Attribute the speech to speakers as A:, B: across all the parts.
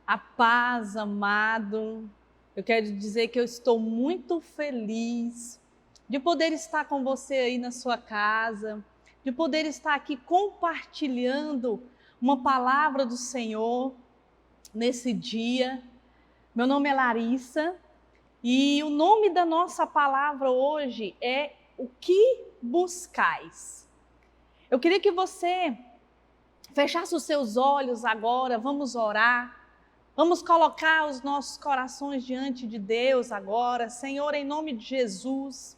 A: A paz, amado. Eu quero dizer que eu estou muito feliz de poder estar com você aí na sua casa, de poder estar aqui compartilhando uma palavra do Senhor nesse dia. Meu nome é Larissa e o nome da nossa palavra hoje é O que buscais? Eu queria que você fechasse os seus olhos agora, vamos orar. Vamos colocar os nossos corações diante de Deus agora. Senhor, em nome de Jesus,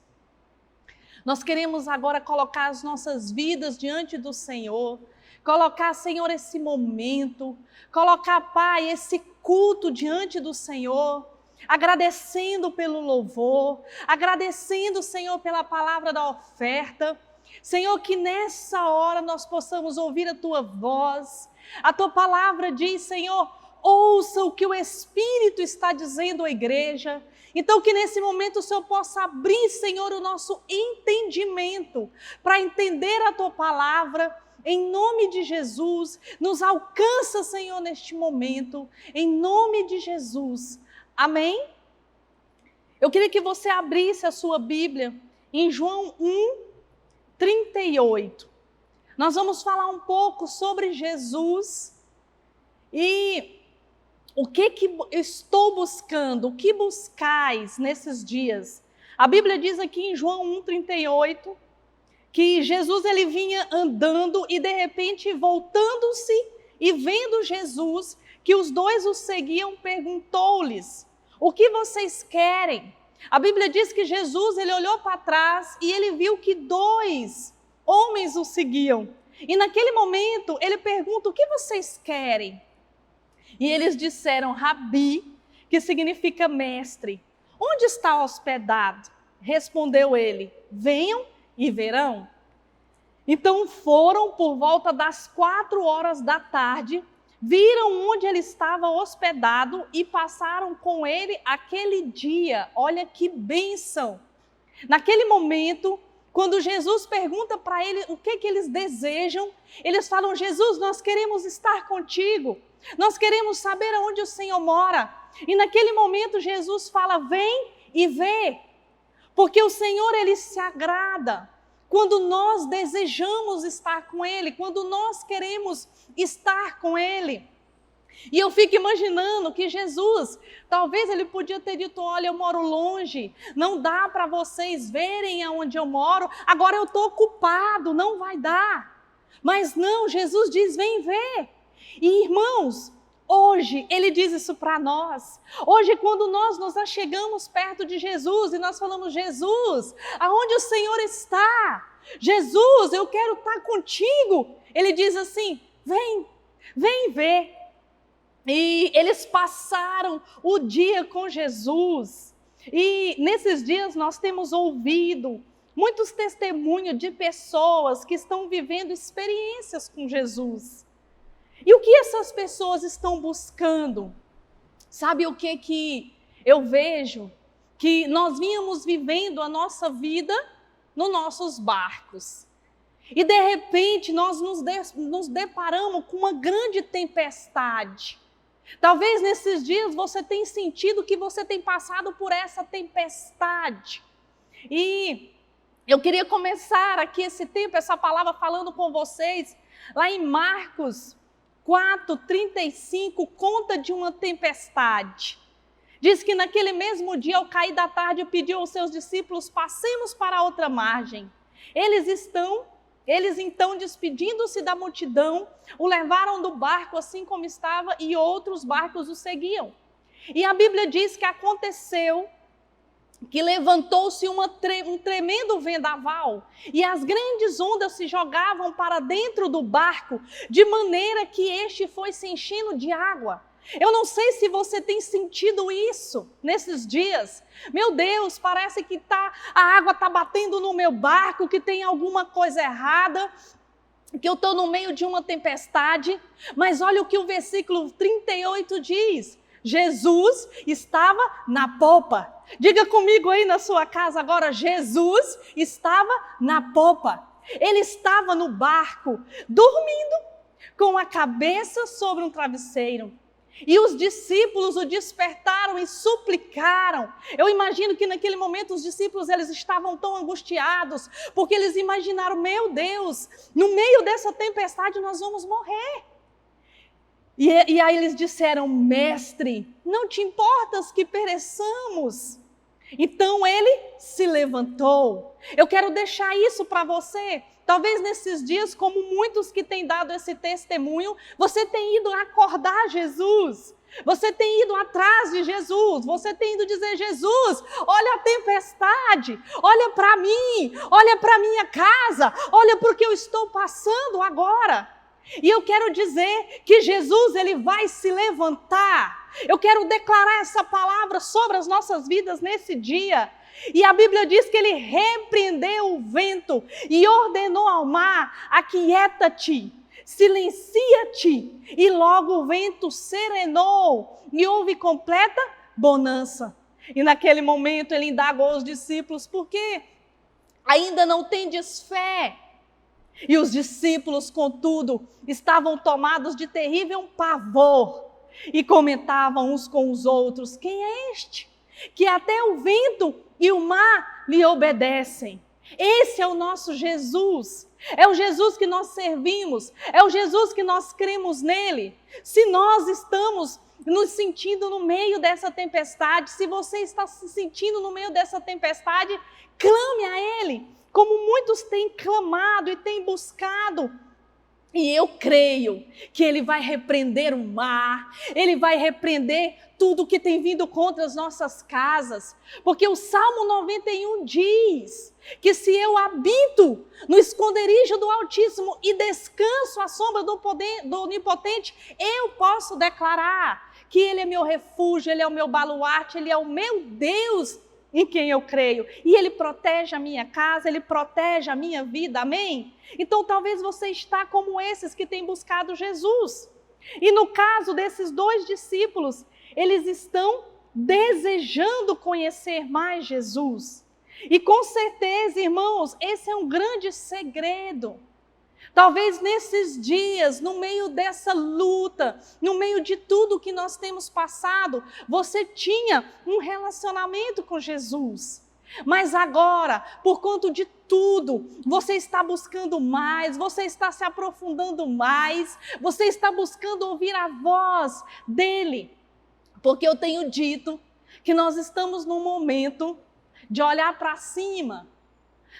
A: nós queremos agora colocar as nossas vidas diante do Senhor, colocar, Senhor, esse momento, colocar, Pai, esse culto diante do Senhor, agradecendo pelo louvor, agradecendo, Senhor, pela palavra da oferta. Senhor, que nessa hora nós possamos ouvir a Tua voz. A Tua palavra diz, Senhor, ouça o que o Espírito está dizendo à igreja. Então que nesse momento o Senhor possa abrir, Senhor, o nosso entendimento para entender a Tua palavra. Em nome de Jesus, nos alcança, Senhor, neste momento. Em nome de Jesus. Amém? Eu queria que você abrisse a sua Bíblia em João 1:38. Nós vamos falar um pouco sobre Jesus e o que estou buscando, o que buscais nesses dias? A Bíblia diz aqui em João 1:38 que Jesus ele vinha andando e de repente voltando-se e vendo Jesus, que os dois o seguiam, perguntou-lhes: o que vocês querem? A Bíblia diz que Jesus ele olhou para trás e ele viu que dois homens o seguiam. E naquele momento ele pergunta: o que vocês querem? E eles disseram: Rabi, que significa mestre, onde está hospedado? Respondeu ele: venham e verão. Então foram por volta das 4 horas da tarde, viram onde ele estava hospedado e passaram com ele aquele dia. Olha que bênção! Naquele momento, quando Jesus pergunta para eles o que eles desejam, eles falam: Jesus, nós queremos estar contigo. Nós queremos saber aonde o Senhor mora. E naquele momento Jesus fala: vem e vê. Porque o Senhor, Ele se agrada quando nós desejamos estar com Ele, quando nós queremos estar com Ele. E eu fico imaginando que Jesus, talvez Ele podia ter dito: olha, eu moro longe, não dá para vocês verem aonde eu moro, agora eu estou ocupado, não vai dar. Mas não, Jesus diz: vem ver. E irmãos, hoje Ele diz isso para nós. Hoje, quando nós nos achegamos perto de Jesus e nós falamos: Jesus, aonde o Senhor está? Jesus, eu quero estar contigo. Ele diz assim: vem, vem ver. E eles passaram o dia com Jesus. E nesses dias nós temos ouvido muitos testemunhos de pessoas que estão vivendo experiências com Jesus. E o que essas pessoas estão buscando? Sabe o que eu vejo? Que nós vínhamos vivendo a nossa vida nos nossos barcos. E de repente nós nos deparamos com uma grande tempestade. Talvez nesses dias você tenha sentido que você tem passado por essa tempestade. E eu queria começar aqui esse tempo, essa palavra falando com vocês, lá em Marcos 4:35, conta de uma tempestade. Diz que naquele mesmo dia, ao cair da tarde, pediu aos seus discípulos: passemos para a outra margem. Eles então, despedindo-se da multidão, o levaram do barco assim como estava, e outros barcos o seguiam. E a Bíblia diz que aconteceu que levantou-se um tremendo vendaval, e as grandes ondas se jogavam para dentro do barco, de maneira que este foi se enchendo de água. Eu não sei se você tem sentido isso nesses dias. Meu Deus, parece que a água está batendo no meu barco, que tem alguma coisa errada, que eu estou no meio de uma tempestade. Mas olha o que o versículo 38 diz: Jesus estava na popa. Diga comigo aí na sua casa agora: Jesus estava na popa. Ele estava no barco, dormindo, com a cabeça sobre um travesseiro. E os discípulos o despertaram e suplicaram. Eu imagino que naquele momento os discípulos eles estavam tão angustiados, porque eles imaginaram, meu Deus, no meio dessa tempestade nós vamos morrer. E aí eles disseram, mestre, não te importas que pereçamos? Então ele se levantou. Eu quero deixar isso para você. Talvez nesses dias, como muitos que têm dado esse testemunho, você tem ido acordar Jesus. Você tem ido atrás de Jesus. Você tem ido dizer, Jesus, olha a tempestade. Olha para mim. Olha para minha casa. Olha para o que eu estou passando agora. E eu quero dizer que Jesus, ele vai se levantar. Eu quero declarar essa palavra sobre as nossas vidas nesse dia. E a Bíblia diz que ele repreendeu o vento e ordenou ao mar, aquieta-te, silencia-te. E logo o vento serenou e houve completa bonança. E naquele momento ele indagou aos discípulos, por quê? Ainda não tendes fé? E os discípulos, contudo, estavam tomados de terrível pavor e comentavam uns com os outros, quem é este? Que até o vento e o mar lhe obedecem. Esse é o nosso Jesus. É o Jesus que nós servimos. É o Jesus que nós cremos nele. Se nós estamos nos sentindo no meio dessa tempestade, se você está se sentindo no meio dessa tempestade, clame a ele, como muitos têm clamado e têm buscado. E eu creio que ele vai repreender o mar, ele vai repreender tudo que tem vindo contra as nossas casas. Porque o Salmo 91 diz que se eu habito no esconderijo do Altíssimo e descanso à sombra do Onipotente, eu posso declarar que ele é meu refúgio, ele é o meu baluarte, ele é o meu Deus em quem eu creio. E ele protege a minha casa, ele protege a minha vida, amém? Então talvez você está como esses que têm buscado Jesus. E no caso desses dois discípulos, eles estão desejando conhecer mais Jesus. E com certeza, irmãos, esse é um grande segredo. Talvez nesses dias, no meio dessa luta, no meio de tudo que nós temos passado, você tinha um relacionamento com Jesus. Mas agora, por conta de tudo, você está buscando mais, você está se aprofundando mais, você está buscando ouvir a voz dele. Porque eu tenho dito que nós estamos num momento de olhar para cima.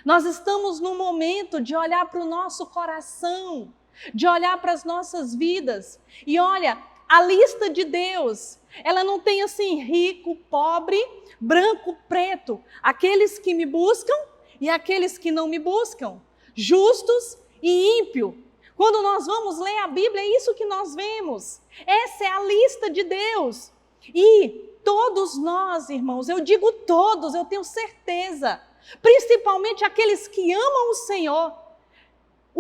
A: Nós estamos num momento de olhar para o nosso coração, de olhar para as nossas vidas. E olha, a lista de Deus, ela não tem assim rico, pobre, branco, preto. Aqueles que me buscam e aqueles que não me buscam. Justos e ímpios. Quando nós vamos ler a Bíblia, é isso que nós vemos. Essa é a lista de Deus. E todos nós, irmãos, eu digo todos, eu tenho certeza, principalmente aqueles que amam o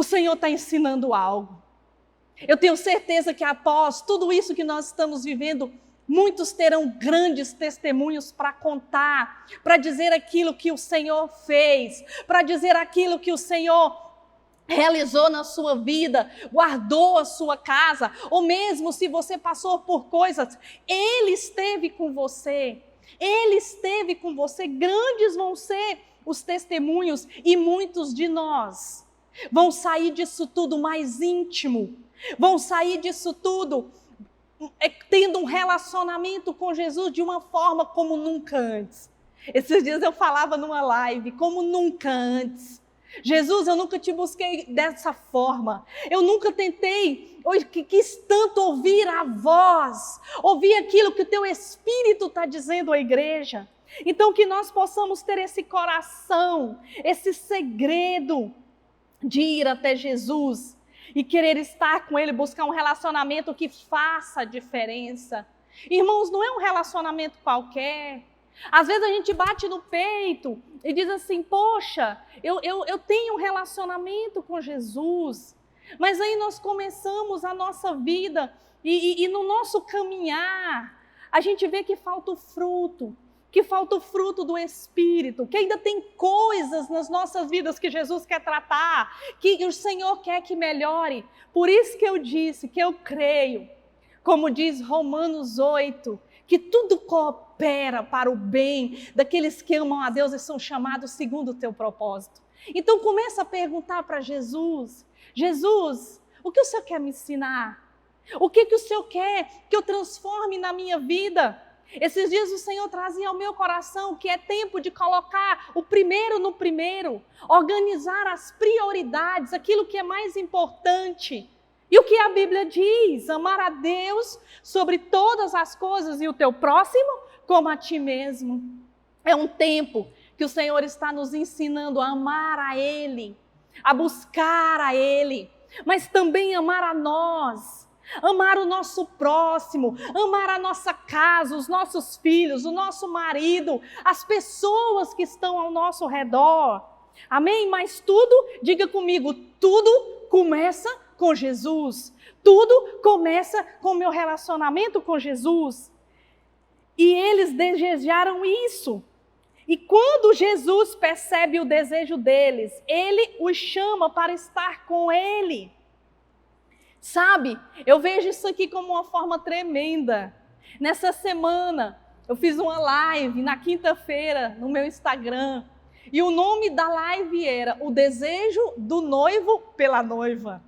A: Senhor está ensinando algo. Eu tenho certeza que após tudo isso que nós estamos vivendo, muitos terão grandes testemunhos para contar, para dizer aquilo que o Senhor fez, para dizer aquilo que o Senhor realizou na sua vida, guardou a sua casa, ou mesmo se você passou por coisas, Ele esteve com você. Ele esteve com você. Grandes vão ser os testemunhos e muitos de nós vão sair disso tudo mais íntimo, vão sair disso tudo tendo um relacionamento com Jesus de uma forma como nunca antes. Esses dias eu falava numa live, como nunca antes. Jesus, eu nunca te busquei dessa forma. Eu nunca tentei, quis tanto ouvir a voz, ouvir aquilo que o teu Espírito está dizendo à igreja. Então que nós possamos ter esse coração, esse segredo de ir até Jesus e querer estar com Ele, buscar um relacionamento que faça a diferença. Irmãos, não é um relacionamento qualquer. Às vezes a gente bate no peito e diz assim, poxa, eu tenho um relacionamento com Jesus. Mas aí nós começamos a nossa vida e no nosso caminhar, a gente vê que falta o fruto. Que falta o fruto do Espírito, que ainda tem coisas nas nossas vidas que Jesus quer tratar, que o Senhor quer que melhore. Por isso que eu disse que eu creio, como diz Romanos 8, que tudo coopera para o bem daqueles que amam a Deus e são chamados segundo o teu propósito. Então começa a perguntar para Jesus: Jesus, o que o Senhor quer me ensinar? O que o Senhor quer que eu transforme na minha vida? Esses dias o Senhor trazia ao meu coração que é tempo de colocar o primeiro no primeiro, organizar as prioridades, aquilo que é mais importante. E o que a Bíblia diz? Amar a Deus sobre todas as coisas e o teu próximo como a ti mesmo. É um tempo que o Senhor está nos ensinando a amar a Ele, a buscar a Ele, mas também amar a nós. Amar o nosso próximo, amar a nossa casa, os nossos filhos, o nosso marido, as pessoas que estão ao nosso redor. Amém? Mas tudo, diga comigo, tudo começa com Jesus. Tudo começa com o meu relacionamento com Jesus. E eles desejaram isso. E quando Jesus percebe o desejo deles, Ele os chama para estar com Ele. Sabe, eu vejo isso aqui como uma forma tremenda. Nessa semana, eu fiz uma live na quinta-feira no meu Instagram. E o nome da live era O Desejo do Noivo pela Noiva.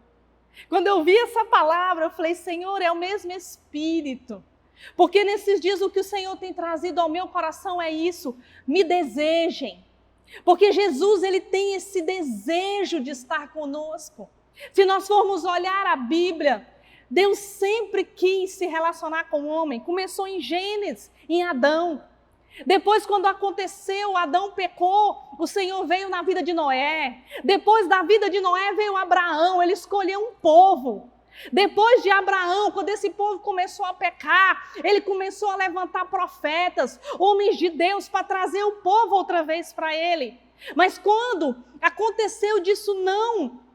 A: Quando eu vi essa palavra, eu falei: Senhor, é o mesmo Espírito. Porque nesses dias o que o Senhor tem trazido ao meu coração é isso: me desejem. Porque Jesus, Ele tem esse desejo de estar conosco. Se nós formos olhar a Bíblia, Deus sempre quis se relacionar com o homem. Começou em Gênesis, em Adão. Depois, quando aconteceu, Adão pecou, o Senhor veio na vida de Noé. Depois da vida de Noé veio Abraão, ele escolheu um povo. Depois de Abraão, quando esse povo começou a pecar, ele começou a levantar profetas, homens de Deus, para trazer o povo outra vez para ele. Mas quando aconteceu disso não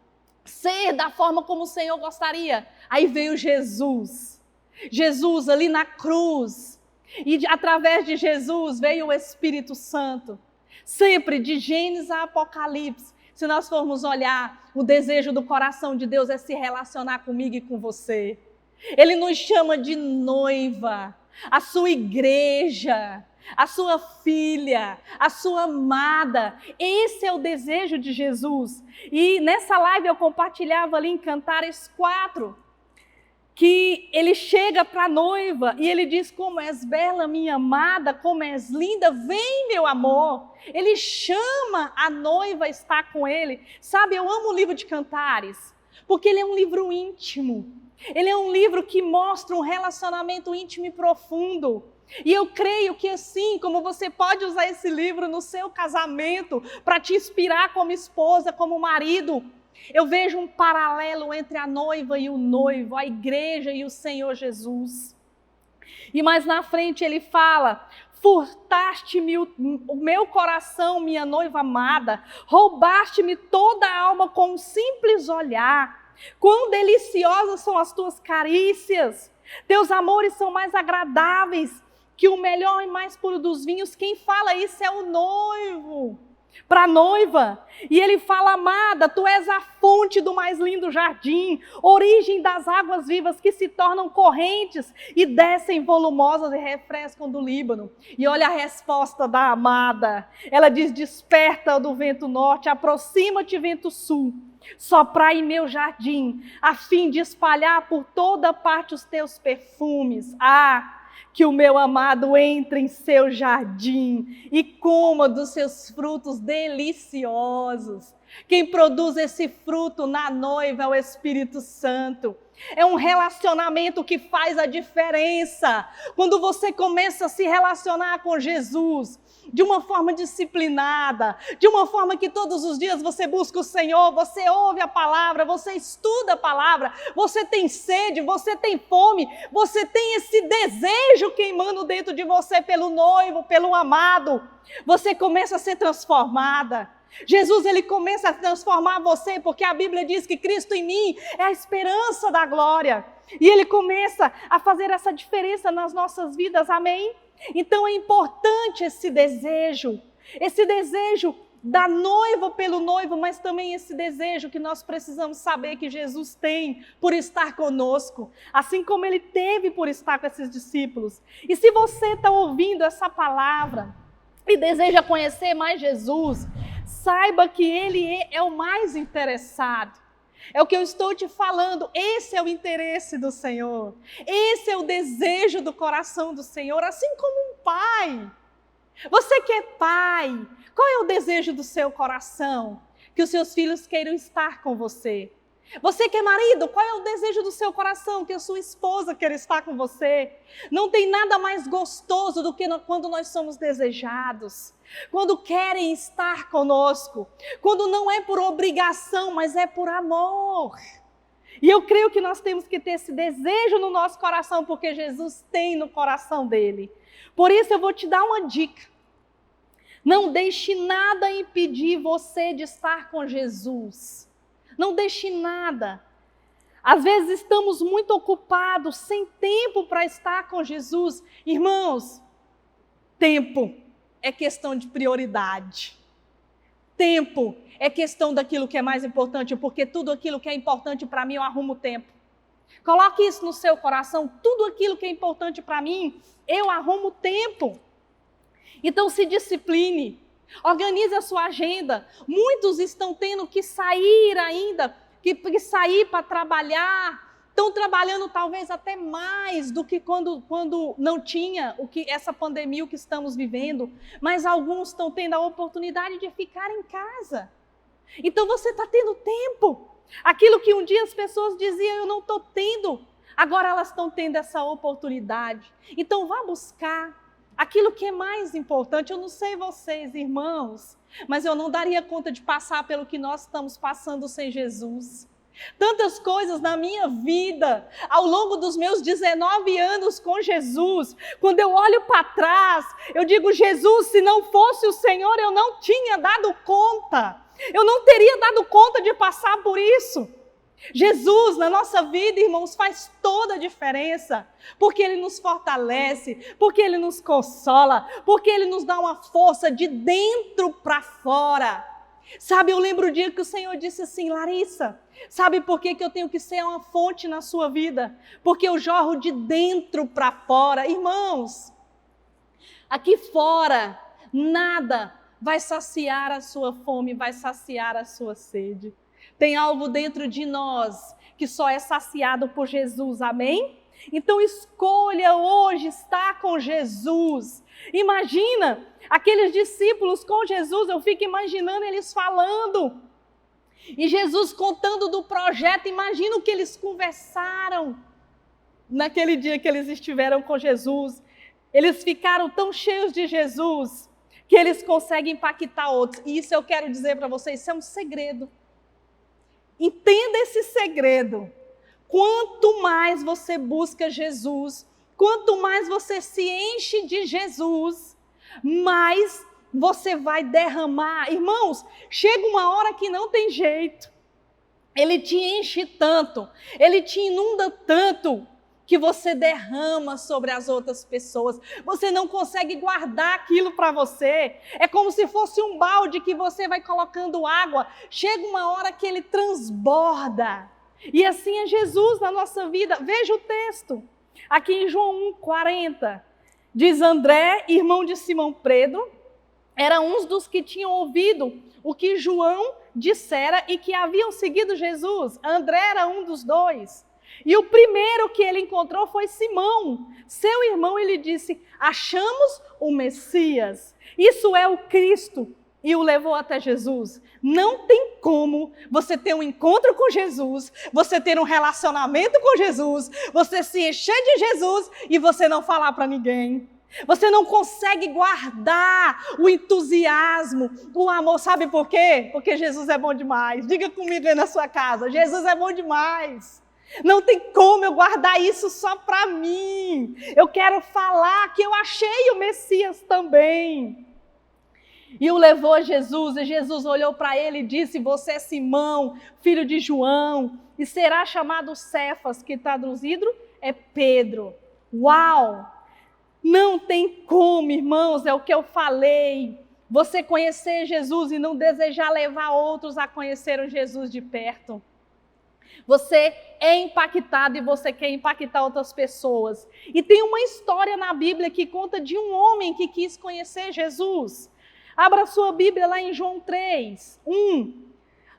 A: ser da forma como o Senhor gostaria, aí veio Jesus. Jesus ali na cruz. E através de Jesus veio o Espírito Santo. Sempre de Gênesis a Apocalipse, se nós formos olhar, o desejo do coração de Deus é se relacionar comigo e com você. Ele nos chama de noiva, a sua igreja, a sua filha, a sua amada. Esse é o desejo de Jesus. E nessa live eu compartilhava ali em Cantares 4, que ele chega para a noiva e ele diz: como és bela, minha amada, como és linda, vem, meu amor. Ele chama a noiva a estar com ele. Sabe, eu amo o livro de Cantares, porque ele é um livro íntimo. Ele é um livro que mostra um relacionamento íntimo e profundo. E eu creio que assim como você pode usar esse livro no seu casamento, para te inspirar como esposa, como marido, eu vejo um paralelo entre a noiva e o noivo, a igreja e o Senhor Jesus. E mais na frente ele fala: furtaste-me o meu coração, minha noiva amada, roubaste-me toda a alma com um simples olhar. Quão deliciosas são as tuas carícias, teus amores são mais agradáveis que o melhor e mais puro dos vinhos. Quem fala isso é o noivo para a noiva. E ele fala: amada, tu és a fonte do mais lindo jardim, origem das águas vivas que se tornam correntes e descem volumosas e refrescam do Líbano. E olha a resposta da amada. Ela diz: desperta do vento norte, aproxima-te vento sul, soprai em meu jardim, a fim de espalhar por toda parte os teus perfumes. Que o meu amado entre em seu jardim e coma dos seus frutos deliciosos. Quem produz esse fruto na noiva é o Espírito Santo. É um relacionamento que faz a diferença. Quando você começa a se relacionar com Jesus de uma forma disciplinada, de uma forma que todos os dias você busca o Senhor, você ouve a palavra, você estuda a palavra, você tem sede, você tem fome, você tem esse desejo queimando dentro de você pelo noivo, pelo amado, você começa a ser transformada. Jesus, ele começa a transformar você, porque a Bíblia diz que Cristo em mim é a esperança da glória. E ele começa a fazer essa diferença nas nossas vidas, amém? Então é importante esse desejo da noiva pelo noivo, mas também esse desejo que nós precisamos saber que Jesus tem por estar conosco, assim como ele teve por estar com esses discípulos. E se você está ouvindo essa palavra e deseja conhecer mais Jesus, saiba que ele é o mais interessado. É o que eu estou te falando, esse é o interesse do Senhor, esse é o desejo do coração do Senhor, assim como um pai. Você que é pai, qual é o desejo do seu coração? Que os seus filhos queiram estar com você. Você que é marido, qual é o desejo do seu coração? Que a sua esposa queira estar com você. Não tem nada mais gostoso do que quando nós somos desejados, quando querem estar conosco, quando não é por obrigação, mas é por amor. E eu creio que nós temos que ter esse desejo no nosso coração, porque Jesus tem no coração dele. Por isso eu vou te dar uma dica. Não deixe nada impedir você de estar com Jesus. Não deixe nada. Às vezes estamos muito ocupados, sem tempo para estar com Jesus. Irmãos, tempo é questão de prioridade. Tempo é questão daquilo que é mais importante, porque tudo aquilo que é importante para mim eu arrumo tempo. Coloque isso no seu coração, tudo aquilo que é importante para mim, eu arrumo tempo. Então se discipline, organize a sua agenda. Muitos estão tendo que sair ainda, que sair para trabalhar, estão trabalhando talvez até mais do que quando não tinha essa pandemia que estamos vivendo, mas alguns estão tendo a oportunidade de ficar em casa. Então você está tendo tempo. Aquilo que um dia as pessoas diziam, eu não estou tendo, agora elas estão tendo essa oportunidade. Então vá buscar aquilo que é mais importante. Eu não sei vocês, irmãos, mas eu não daria conta de passar pelo que nós estamos passando sem Jesus. Tantas coisas na minha vida, ao longo dos meus 19 anos com Jesus, quando eu olho para trás, eu digo, Jesus, se não fosse o Senhor, eu não tinha dado conta. Eu não teria dado conta de passar por isso. Jesus na nossa vida, irmãos, faz toda a diferença, porque Ele nos fortalece, porque Ele nos consola, porque Ele nos dá uma força de dentro para fora. Sabe, eu lembro o dia que o Senhor disse assim, Larissa, sabe por que eu tenho que ser uma fonte na sua vida? Porque eu jorro de dentro para fora. Irmãos, aqui fora, nada vai saciar a sua fome, vai saciar a sua sede. Tem algo dentro de nós que só é saciado por Jesus, amém? Então escolha hoje estar com Jesus. Imagina aqueles discípulos com Jesus, eu fico imaginando eles falando. E Jesus contando do projeto, imagina o que eles conversaram naquele dia que eles estiveram com Jesus. Eles ficaram tão cheios de Jesus que eles conseguem impactar outros. E isso eu quero dizer para vocês, isso é um segredo. Entenda esse segredo. Quanto mais você busca Jesus, quanto mais você se enche de Jesus, mais você vai derramar. Irmãos, chega uma hora que não tem jeito. Ele te enche tanto, ele te inunda tanto, que você derrama sobre as outras pessoas. Você não consegue guardar aquilo para você. É como se fosse um balde que você vai colocando água. Chega uma hora que ele transborda. E assim é Jesus na nossa vida. Veja o texto. Aqui em João 1,40. Diz André, irmão de Simão Pedro, era um dos que tinham ouvido o que João dissera e que haviam seguido Jesus. André era um dos dois. E o primeiro que ele encontrou foi Simão, seu irmão. Ele disse, achamos o Messias, isso é o Cristo, e o levou até Jesus. Não tem como você ter um encontro com Jesus, você ter um relacionamento com Jesus, você se encher de Jesus e você não falar para ninguém. Você não consegue guardar o entusiasmo, o amor. Sabe por quê? Porque Jesus é bom demais. Diga comigo aí na sua casa, Jesus é bom demais. Não tem como eu guardar isso só para mim. Eu quero falar que eu achei o Messias também. E o levou a Jesus, e Jesus olhou para ele e disse, você é Simão, filho de João, e será chamado Cefas, que traduzido é Pedro. Uau! Não tem como, irmãos, é o que eu falei. você conhecer Jesus e não desejar levar outros a conhecer o Jesus de perto. Você é impactado e você quer impactar outras pessoas. E tem uma história na Bíblia que conta de um homem que quis conhecer Jesus. Abra sua Bíblia lá em João 3:1.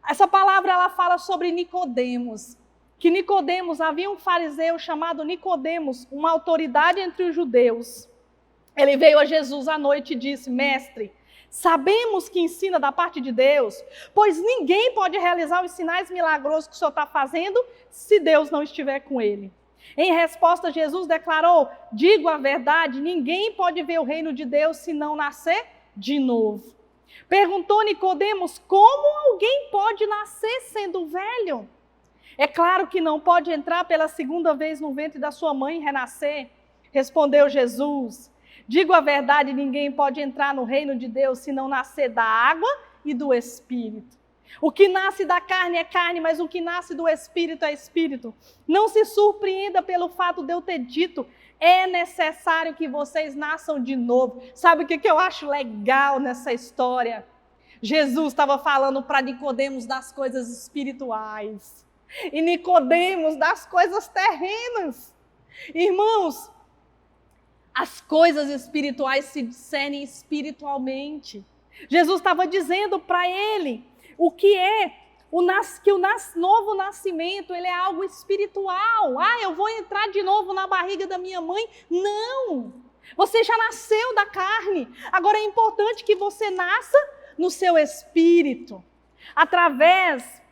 A: Essa palavra ela fala sobre Nicodemos. Que Nicodemos, havia um fariseu chamado Nicodemos, uma autoridade entre os judeus. Ele veio a Jesus à noite e disse: Mestre, sabemos que ensina da parte de Deus, pois ninguém pode realizar os sinais milagrosos que o Senhor está fazendo se Deus não estiver com ele. Em resposta, Jesus declarou: digo a verdade, ninguém pode ver o reino de Deus se não nascer de novo. Perguntou Nicodemos: como alguém pode nascer sendo velho? É claro que não pode entrar pela segunda vez no ventre da sua mãe e renascer. Respondeu Jesus: digo a verdade, ninguém pode entrar no reino de Deus se não nascer da água e do Espírito. O que nasce da carne é carne, mas o que nasce do Espírito é Espírito. Não se surpreenda pelo fato de eu ter dito: é necessário que vocês nasçam de novo. Sabe o que eu acho legal nessa história? Jesus estava falando para Nicodemos das coisas espirituais. E Nicodemos das coisas terrenas. Irmãos, as coisas espirituais se discernem espiritualmente. Jesus estava dizendo para ele o que é que o novo nascimento, ele é algo espiritual. Eu vou entrar de novo na barriga da minha mãe? Não! Você já nasceu da carne. Agora é importante que você nasça no seu espírito. Através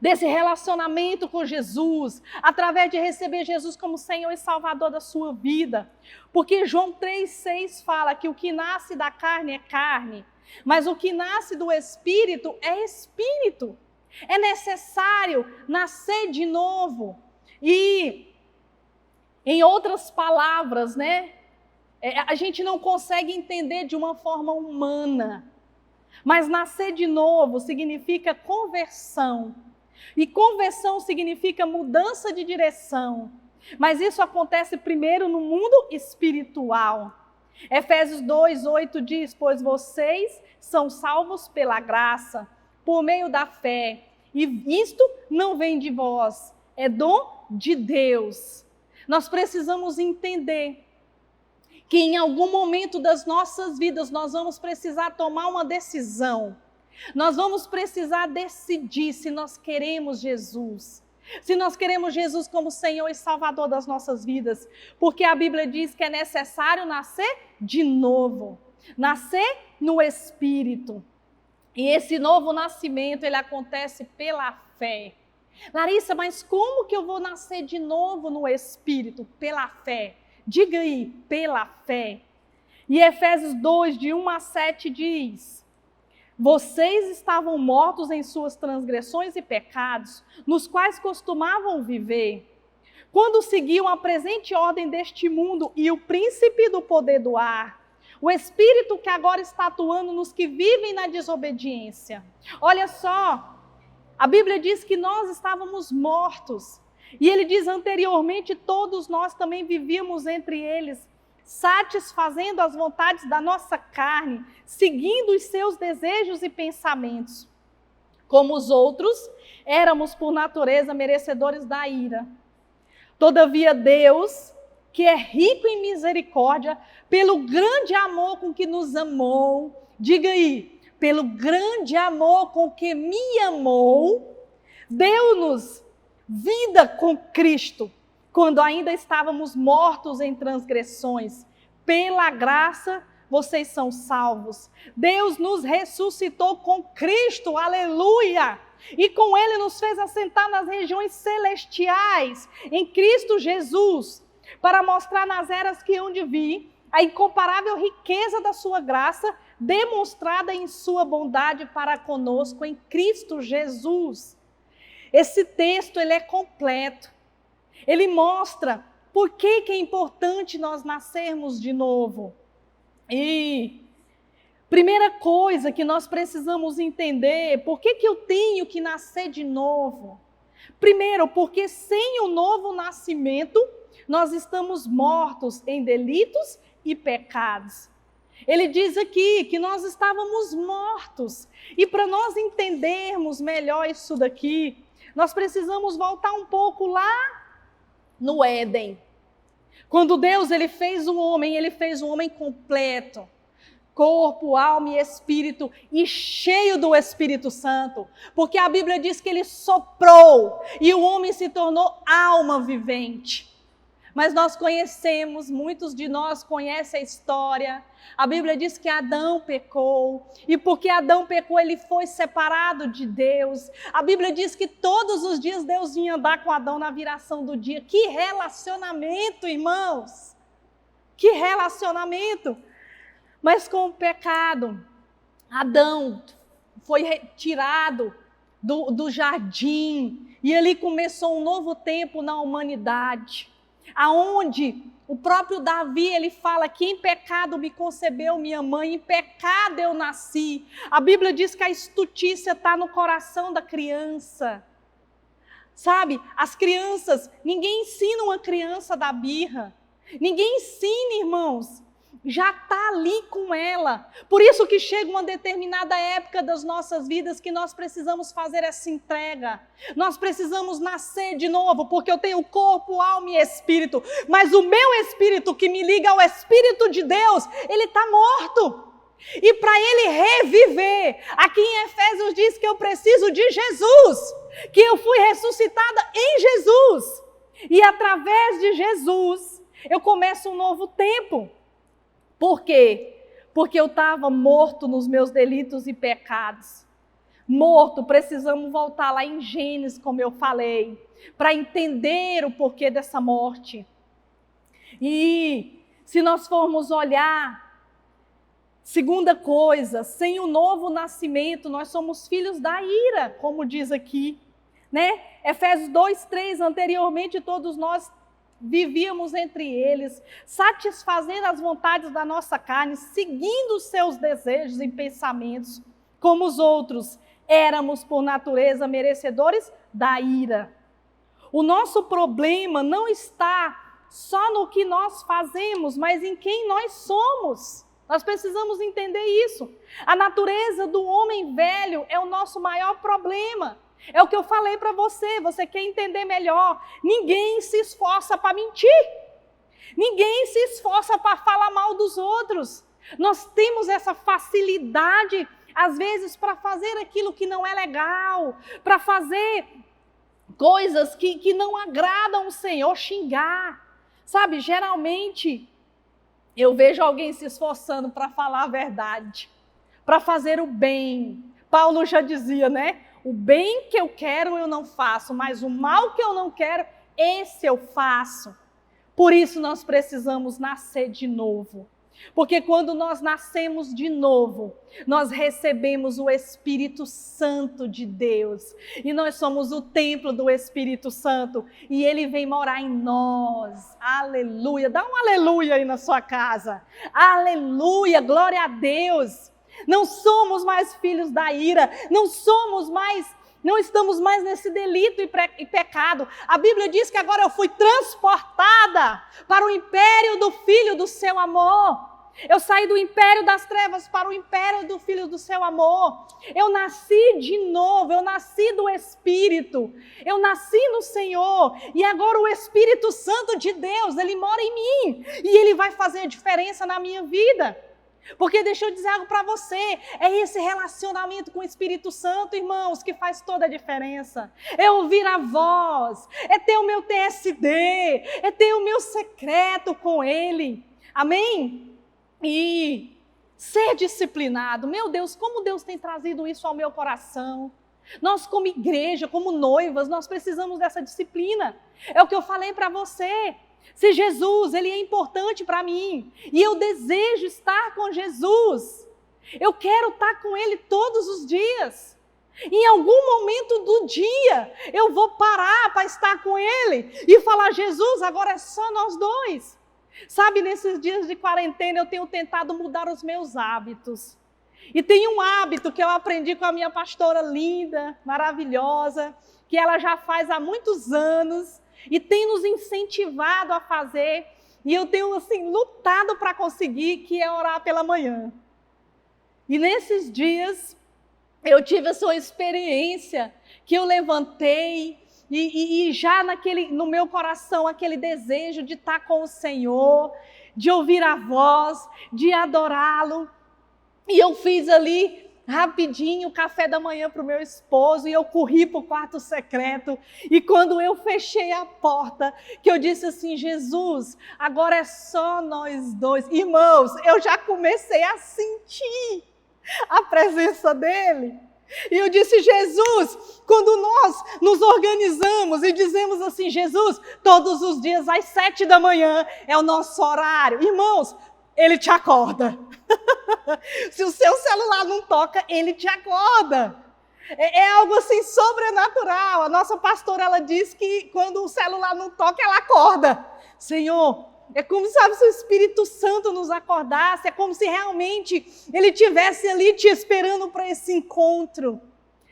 A: desse relacionamento com Jesus, através de receber Jesus como Senhor e Salvador da sua vida. Porque João 3,6 fala que o que nasce da carne é carne, mas o que nasce do Espírito é Espírito. É necessário nascer de novo. E, em outras palavras, a gente não consegue entender de uma forma humana, mas nascer de novo significa conversão. E conversão significa mudança de direção. Mas isso acontece primeiro no mundo espiritual. Efésios 2:8 diz: pois vocês são salvos pela graça, por meio da fé. E isto não vem de vós, é dom de Deus. Nós precisamos entender que em algum momento das nossas vidas nós vamos precisar tomar uma decisão. Nós vamos precisar decidir se nós queremos Jesus. Se nós queremos Jesus como Senhor e Salvador das nossas vidas. Porque a Bíblia diz que é necessário nascer de novo. Nascer no Espírito. E esse novo nascimento, ele acontece pela fé. Larissa, mas como que eu vou nascer de novo no Espírito? Pela fé. Diga aí, pela fé. E Efésios 2, de 1-7 diz: vocês estavam mortos em suas transgressões e pecados, nos quais costumavam viver, quando seguiam a presente ordem deste mundo e o príncipe do poder do ar, o espírito que agora está atuando nos que vivem na desobediência. Olha só, a Bíblia diz que nós estávamos mortos, e ele diz anteriormente, todos nós também vivíamos entre eles, satisfazendo as vontades da nossa carne, seguindo os seus desejos e pensamentos. Como os outros, éramos por natureza merecedores da ira. Todavia Deus, que é rico em misericórdia, pelo grande amor com que nos amou, diga aí, pelo grande amor com que me amou, deu-nos vida com Cristo, quando ainda estávamos mortos em transgressões. Pela graça, vocês são salvos. Deus nos ressuscitou com Cristo, aleluia! E com Ele nos fez assentar nas regiões celestiais, em Cristo Jesus, para mostrar nas eras que hão de vir a incomparável riqueza da sua graça, demonstrada em sua bondade para conosco em Cristo Jesus. Esse texto, ele é completo. Ele mostra por que é importante nós nascermos de novo. E primeira coisa que nós precisamos entender, por que eu tenho que nascer de novo? Primeiro, porque sem o novo nascimento, nós estamos mortos em delitos e pecados. Ele diz aqui que nós estávamos mortos. E para nós entendermos melhor isso daqui, nós precisamos voltar um pouco lá no Éden. Quando Deus ele fez um homem completo. Corpo, alma e espírito, e cheio do Espírito Santo. Porque a Bíblia diz que ele soprou e o homem se tornou alma vivente. Mas nós conhecemos, muitos de nós conhecem a história. A Bíblia diz que Adão pecou, e porque Adão pecou, ele foi separado de Deus. A Bíblia diz que todos os dias Deus vinha andar com Adão na viração do dia. Que relacionamento, irmãos! Que relacionamento! Mas com o pecado, Adão foi retirado do jardim, e ali começou um novo tempo na humanidade, aonde o próprio Davi, ele fala que em pecado me concebeu minha mãe, em pecado eu nasci. A Bíblia diz que a estutícia está no coração da criança. Sabe, as crianças, ninguém ensina uma criança da birra, ninguém ensina, irmãos, já está ali com ela. Por isso que chega uma determinada época das nossas vidas que nós precisamos fazer essa entrega. Nós precisamos nascer de novo, porque eu tenho corpo, alma e espírito. Mas o meu espírito que me liga ao Espírito de Deus, ele está morto. E para ele reviver, aqui em Efésios diz que eu preciso de Jesus, que eu fui ressuscitada em Jesus. E através de Jesus, eu começo um novo tempo. Por quê? Porque eu estava morto nos meus delitos e pecados. Morto, precisamos voltar lá em Gênesis, como eu falei, para entender o porquê dessa morte. E se nós formos olhar, segunda coisa, sem o novo nascimento, nós somos filhos da ira, como diz aqui, né? Efésios 2:3, anteriormente todos nós vivíamos entre eles, satisfazendo as vontades da nossa carne, seguindo os seus desejos e pensamentos, como os outros. Éramos, por natureza, merecedores da ira. O nosso problema não está só no que nós fazemos, mas em quem nós somos. Nós precisamos entender isso. A natureza do homem velho é o nosso maior problema. É o que eu falei para você, você quer entender melhor. Ninguém se esforça para mentir. Ninguém se esforça para falar mal dos outros. Nós temos essa facilidade, às vezes, para fazer aquilo que não é legal, para fazer coisas que não agradam o Senhor, xingar. Sabe, geralmente, eu vejo alguém se esforçando para falar a verdade, para fazer o bem. Paulo já dizia, né? O bem que eu quero eu não faço, mas o mal que eu não quero, esse eu faço. Por isso nós precisamos nascer de novo. Porque quando nós nascemos de novo, nós recebemos o Espírito Santo de Deus. E nós somos o templo do Espírito Santo. E ele vem morar em nós. Aleluia. Dá um aleluia aí na sua casa. Aleluia. Glória a Deus. Não somos mais filhos da ira, não estamos mais nesse delito e pecado. A Bíblia diz que agora eu fui transportada para o império do Filho do seu amor. Eu saí do império das trevas para o império do Filho do seu amor. Eu nasci de novo, eu nasci do Espírito, eu nasci no Senhor. E agora o Espírito Santo de Deus, ele mora em mim e ele vai fazer a diferença na minha vida. Porque deixa eu dizer algo para você, é esse relacionamento com o Espírito Santo, irmãos, que faz toda a diferença. É ouvir a voz, é ter o meu TSD, é ter o meu secreto com Ele. Amém? E ser disciplinado. Meu Deus, como Deus tem trazido isso ao meu coração. Nós como igreja, como noivas, nós precisamos dessa disciplina. É o que eu falei para você. Se Jesus, ele é importante para mim, e eu desejo estar com Jesus, eu quero estar com ele todos os dias. Em algum momento do dia, eu vou parar para estar com ele e falar, Jesus, agora é só nós dois. Sabe, nesses dias de quarentena, eu tenho tentado mudar os meus hábitos. E tem um hábito que eu aprendi com a minha pastora linda, maravilhosa, que ela já faz há muitos anos, e tem nos incentivado a fazer, e eu tenho assim lutado para conseguir, que é orar pela manhã. E nesses dias eu tive essa experiência que eu levantei e já no meu coração aquele desejo de estar com o Senhor, de ouvir a voz, de adorá-lo. E eu fiz ali rapidinho o café da manhã para o meu esposo e eu corri para o quarto secreto. E quando eu fechei a porta, que eu disse assim, Jesus, agora é só nós dois. Irmãos, eu já comecei a sentir a presença dele. E eu disse, Jesus, quando nós nos organizamos e dizemos assim, Jesus, todos os dias às 7 da manhã é o nosso horário. Irmãos, ele te acorda. Se o seu celular não toca, ele te acorda. É algo assim sobrenatural. A nossa pastora, ela diz que quando o celular não toca, ela acorda. Senhor, é como se o Espírito Santo nos acordasse, é como se realmente ele estivesse ali te esperando para esse encontro.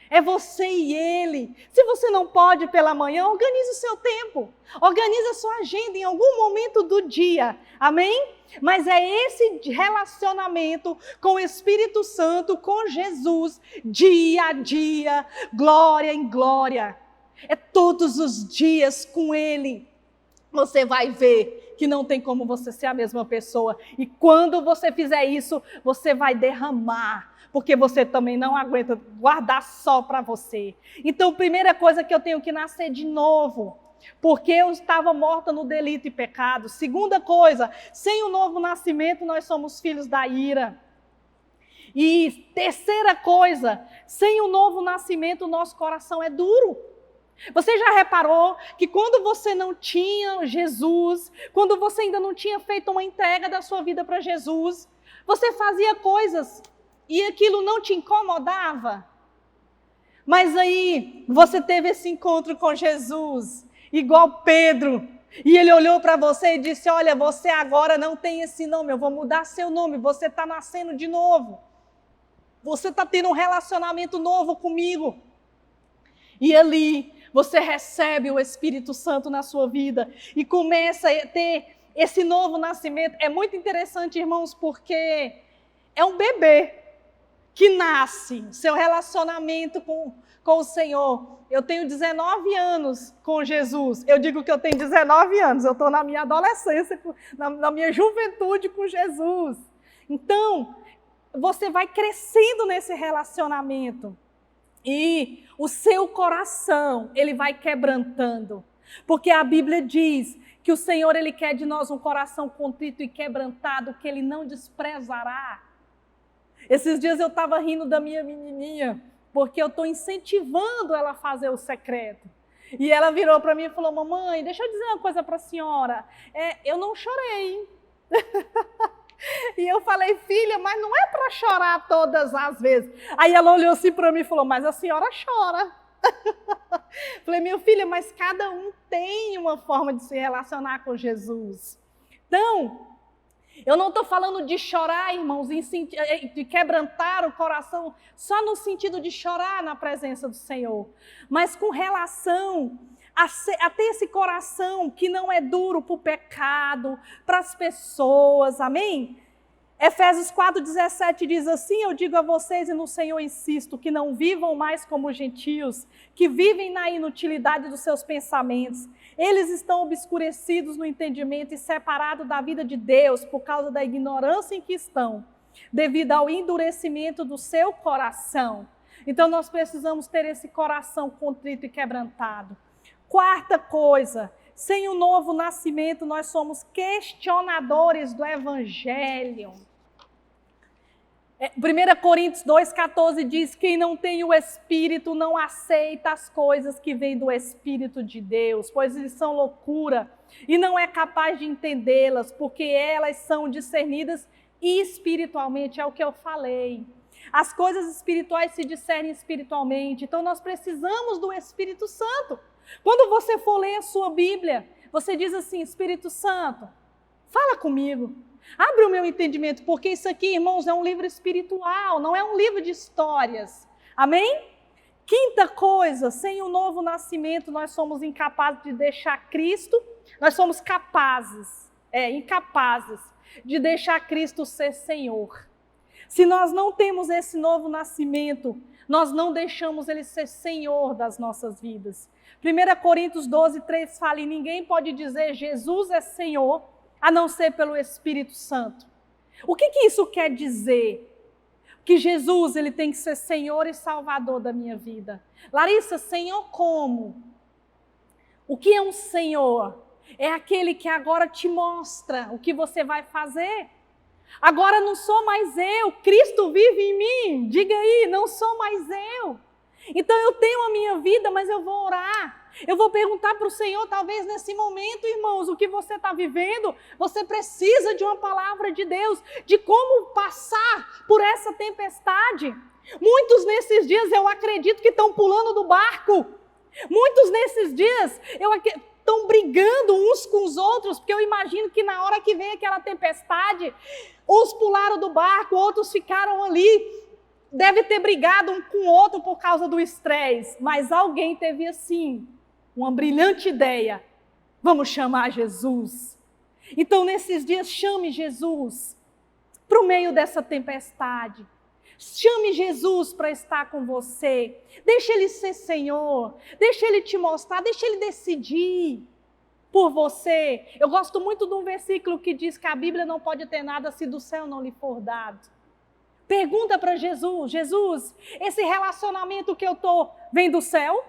A: É você e ele. Se você não pode pela manhã, organize o seu tempo. Organize a sua agenda em algum momento do dia. Amém? Mas é esse relacionamento com o Espírito Santo, com Jesus, dia a dia, glória em glória. É todos os dias com ele. Você vai ver que não tem como você ser a mesma pessoa. E quando você fizer isso, você vai derramar. Porque você também não aguenta guardar só para você. Então, primeira coisa que eu tenho que nascer de novo. Porque eu estava morta no delito e pecado. Segunda coisa, sem o novo nascimento, nós somos filhos da ira. E terceira coisa, sem o novo nascimento, o nosso coração é duro. Você já reparou que quando você não tinha Jesus, quando você ainda não tinha feito uma entrega da sua vida para Jesus, você fazia coisas e aquilo não te incomodava? Mas aí você teve esse encontro com Jesus, igual Pedro, e ele olhou para você e disse, olha, você agora não tem esse nome, eu vou mudar seu nome, você está nascendo de novo. Você está tendo um relacionamento novo comigo. E ali você recebe o Espírito Santo na sua vida e começa a ter esse novo nascimento. É muito interessante, irmãos, porque é um bebê que nasce, seu relacionamento com o Senhor. Eu tenho 19 anos com Jesus. Eu digo que eu tenho 19 anos, eu estou na minha adolescência, na minha juventude com Jesus. Então, você vai crescendo nesse relacionamento. E o seu coração, ele vai quebrantando. Porque a Bíblia diz que o Senhor, ele quer de nós um coração contrito e quebrantado, que ele não desprezará. Esses dias eu estava rindo da minha menininha, porque eu estou incentivando ela a fazer o secreto. E ela virou para mim e falou, mamãe, deixa eu dizer uma coisa para a senhora. Eu não chorei. E eu falei, filha, mas não é para chorar todas as vezes. Aí ela olhou assim para mim e falou, mas a senhora chora. Falei, minha filha, mas cada um tem uma forma de se relacionar com Jesus. Então, eu não estou falando de chorar, irmãos, de quebrantar o coração, só no sentido de chorar na presença do Senhor, mas com relação a ter esse coração que não é duro para o pecado, para as pessoas, amém? Efésios 4,17 diz assim, eu digo a vocês e no Senhor insisto, que não vivam mais como gentios, que vivem na inutilidade dos seus pensamentos. Eles estão obscurecidos no entendimento e separados da vida de Deus por causa da ignorância em que estão, devido ao endurecimento do seu coração. Então nós precisamos ter esse coração contrito e quebrantado. Quarta coisa, sem o novo nascimento nós somos questionadores do Evangelho. 1 Coríntios 2,14 diz, quem não tem o Espírito não aceita as coisas que vêm do Espírito de Deus, pois eles são loucura e não é capaz de entendê-las, porque elas são discernidas espiritualmente, é o que eu falei. As coisas espirituais se discernem espiritualmente, então nós precisamos do Espírito Santo. Quando você for ler a sua Bíblia, você diz assim, Espírito Santo, fala comigo, abre o meu entendimento, porque isso aqui, irmãos, é um livro espiritual, não é um livro de histórias, amém? Quinta coisa, sem o novo nascimento nós somos incapazes de deixar Cristo, nós somos capazes, incapazes de deixar Cristo ser Senhor. Se nós não temos esse novo nascimento, nós não deixamos Ele ser Senhor das nossas vidas. 1 Coríntios 12:3 fala, e ninguém pode dizer Jesus é Senhor, a não ser pelo Espírito Santo. O que isso quer dizer? Que Jesus ele tem que ser Senhor e Salvador da minha vida. Larissa, Senhor como? O que é um Senhor? É aquele que agora te mostra o que você vai fazer. Agora não sou mais eu, Cristo vive em mim. Diga aí, não sou mais eu. Então eu tenho a minha vida, mas eu vou orar. Eu vou perguntar para o Senhor, talvez nesse momento, irmãos, o que você está vivendo, você precisa de uma palavra de Deus, de como passar por essa tempestade. Muitos nesses dias eu acredito que estão pulando do barco. Muitos nesses dias estão brigando uns com os outros, porque eu imagino que na hora que vem aquela tempestade, uns pularam do barco, outros ficaram ali. Deve ter brigado um com o outro por causa do estresse, mas alguém teve assim, uma brilhante ideia. Vamos chamar Jesus. Então nesses dias chame Jesus para o meio dessa tempestade. Chame Jesus para estar com você. Deixa Ele ser Senhor. Deixa Ele te mostrar. Deixa Ele decidir por você. Eu gosto muito de um versículo que diz que a Bíblia não pode ter nada se do céu não lhe for dado. Pergunta para Jesus. Jesus, esse relacionamento que eu estou vem do céu?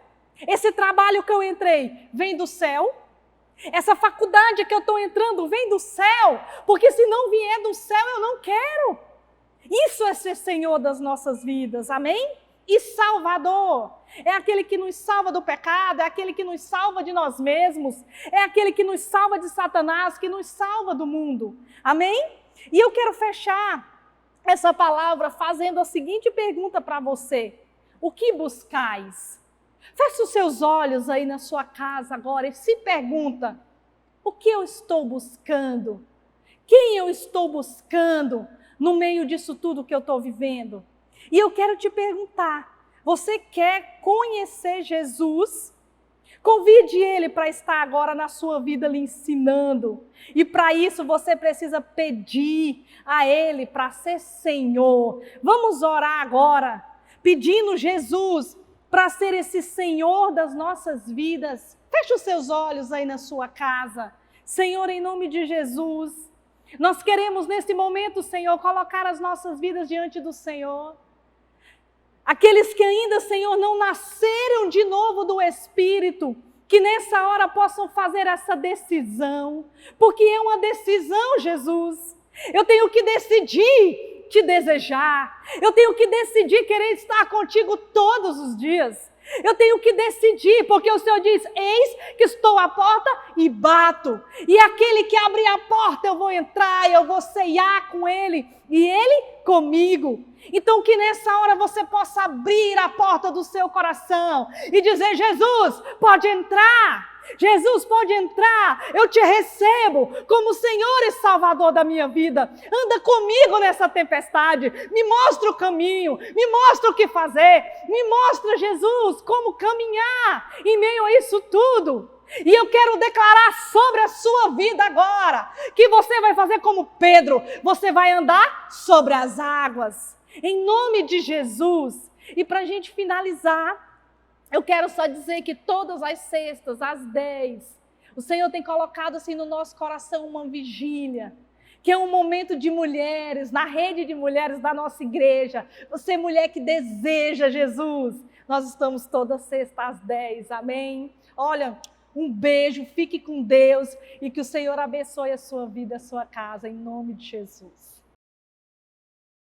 A: Esse trabalho que eu entrei vem do céu? Essa faculdade que eu estou entrando vem do céu? Porque se não vier do céu eu não quero. Isso é ser Senhor das nossas vidas, amém? E Salvador, é aquele que nos salva do pecado, é aquele que nos salva de nós mesmos, é aquele que nos salva de Satanás, que nos salva do mundo, amém? E eu quero fechar essa palavra fazendo a seguinte pergunta para você: o que buscais? Feche os seus olhos aí na sua casa agora e se pergunta: o que eu estou buscando? Quem eu estou buscando no meio disso tudo que eu estou vivendo? E eu quero te perguntar, você quer conhecer Jesus? Convide Ele para estar agora na sua vida lhe ensinando. E para isso você precisa pedir a Ele para ser Senhor. Vamos orar agora, pedindo Jesus para ser esse Senhor das nossas vidas. Feche os seus olhos aí na sua casa. Senhor, em nome de Jesus, nós queremos nesse momento, Senhor, colocar as nossas vidas diante do Senhor. Aqueles que ainda, Senhor, não nasceram de novo do Espírito, que nessa hora possam fazer essa decisão, porque é uma decisão, Jesus. Eu tenho que decidir te desejar, eu tenho que decidir querer estar contigo todos os dias. Eu tenho que decidir, porque o Senhor diz: eis que estou à porta e bato. E aquele que abrir a porta, eu vou entrar, eu vou ceiar com ele e ele comigo. Então que nessa hora você possa abrir a porta do seu coração e dizer: Jesus, pode entrar. Jesus, pode entrar, eu te recebo como Senhor e Salvador da minha vida. Anda comigo nessa tempestade, me mostra o caminho, me mostra o que fazer, me mostra, Jesus, como caminhar em meio a isso tudo. E eu quero declarar sobre a sua vida agora, que você vai fazer como Pedro, você vai andar sobre as águas, em nome de Jesus. E para a gente finalizar, eu quero só dizer que todas as sextas, às 10, o Senhor tem colocado assim no nosso coração uma vigília, que é um momento de mulheres, na rede de mulheres da nossa igreja. Você, mulher que deseja Jesus, nós estamos toda sexta às 10, amém? Olha, um beijo, fique com Deus e que o Senhor abençoe a sua vida, a sua casa, em nome de Jesus.